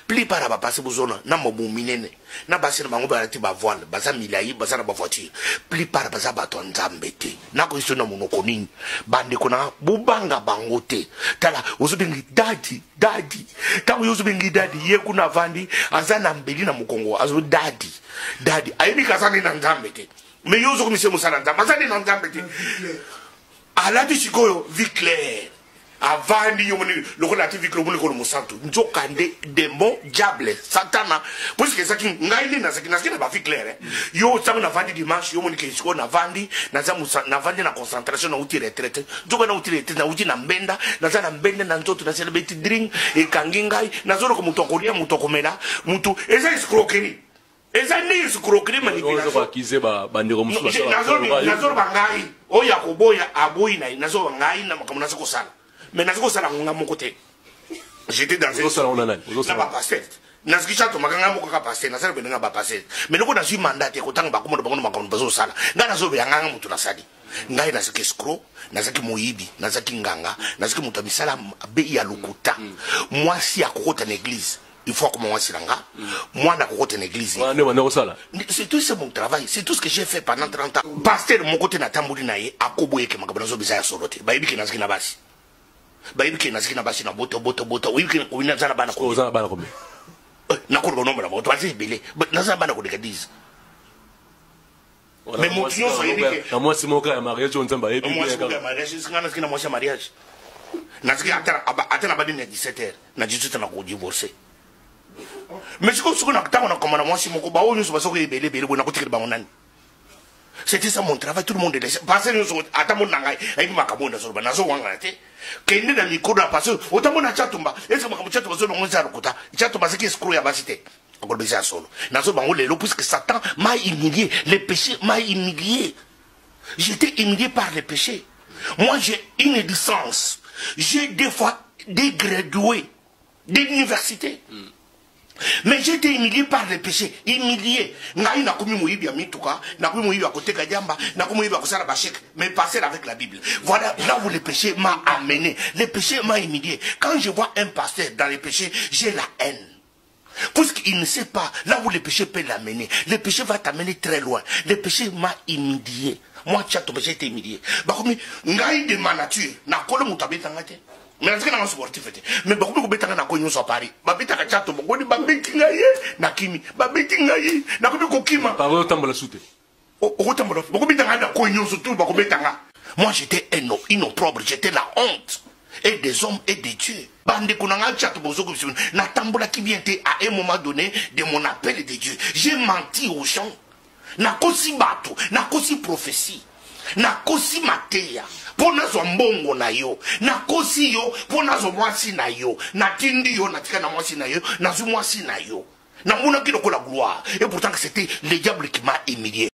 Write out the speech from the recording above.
plupart à passer besoin na mobu minene na basi na bango ba ti ba voile baza milai baza na ba voiture plupart baza bato nzambete na ko iso na monoko nini bande kona bubanga bango te tala ozubengi daddy tango yozubengi daddy ye kuna vandi azana mbeli na mukongo azo daddy ayebi kasani na nzambete mais yozo ko mise musala nzamba azani na nzambete alati sikoyo vie claire avandi yomoni lokola ti vie claire ko musantu nzokande démon diable satana parce que ça qui ngaili na sakina sakina ba vie claire yo tsango na vandi dimanche yomoni ke siko na vandi na za na vandi na concentration na uti retraite nzoka na uti retraite na uti na mbenda na za na mbenda na nzoto na celebrate drink e kangingai na zoro ko mutokolia mutokomela mutu eza escroquerie eza ni escroquerie manipulation nazoro bangai oya koboya aboyi na nazoro bangai na makamuna sako sala mais nazoko sala nga moko te j'étais dans un ba pasteur nazikisha to makanga moko ka pasteur na sala benga ba pasteur mais loko na suis mandat te ko tanga ba komo bango makamuna bazo sala nga nazo be nganga mutu na sali ngai na saki escroc na saki moyibi na saki nganga na saki mutu misala be ya lokuta moi si akokota na église il faut que moi silanga moi na kokota na église c'est tout mon travail c'est tout ce que j'ai fait pendant 30 ans pasteur mon côté na tambuli na ye akobo yeke makabana zo bizaya solote ba yibiki na saki na basi bayibiki na saki na basi na boto uyibiki ko ina zana bana ko zana bana ko na ko nombre na boto asi belé na zana bana ko de 10 mais mon client so yibiki na moi si mon cas mariage on nzamba yebi ka mariage singana saki na moi mariage na saki atana ba dine 17h na 18h na ko divorcer mais ce qu'on a tant on a comme moi si mon ko ba o nyuso ba so ko belé bona ko tikiri ba monani. C'était ça mon travail, tout le monde est laissé. Parce que nous attendons nangai, et makamunda sur banazo wangate. Kende na mikono parce que autant na chatumba, est-ce que makamu chatumba zo ngonza rukuta. Chatumba c'est qui escroc ya basité. Encore déjà solo. Nazo bango lelo puisque Satan m'a humilié, les péchés m'a humilié. J'étais humilié par les péchés. Moi j'ai une licence. J'ai des fois dégradué d'université. Mais j'ai été humilié par les péchés, humilié. Ngai na komi moyibi amituka, na komi moyibi akoteka jamba, na komi moyibi akosala bachek, mais passer avec la Bible. Voilà là où le péché m'a amené, le péché m'a humilié. Quand je vois un pasteur dans les péchés, j'ai la haine. Puisqu'il ne sait pas là où le péché peut l'amener. Le péché va t'amener très loin. Le péché m'a humilié. Moi, j'ai été humilié. Bah comme ngai de ma nature, na kolo mutabeta ngate. Mais est-ce que dans un sportif mais beaucoup de bétanga na konyo so Paris ba bétaka chato boni ba bétinga ye na kimi ba bétinga ye na ko kokima ba o tambola soute o tambola beaucoup bétanga na konyo so tout ba ko bétanga. Moi j'étais inopprobre, j'étais la honte et des hommes et des dieux bande kunanga chato bozo ko na tambola qui vient à un moment donné de mon appel de Dieu. J'ai menti aux gens na kosi bato na kosi prophétie na kosi mateya pona zo mbongo na yo na kosi yo pona zo mwasi na yo na tindi yo na tika na mwasi na yo na zo mwasi na yo na mona kilo ko la gloire et pourtant que c'était le diable qui m'a humilié.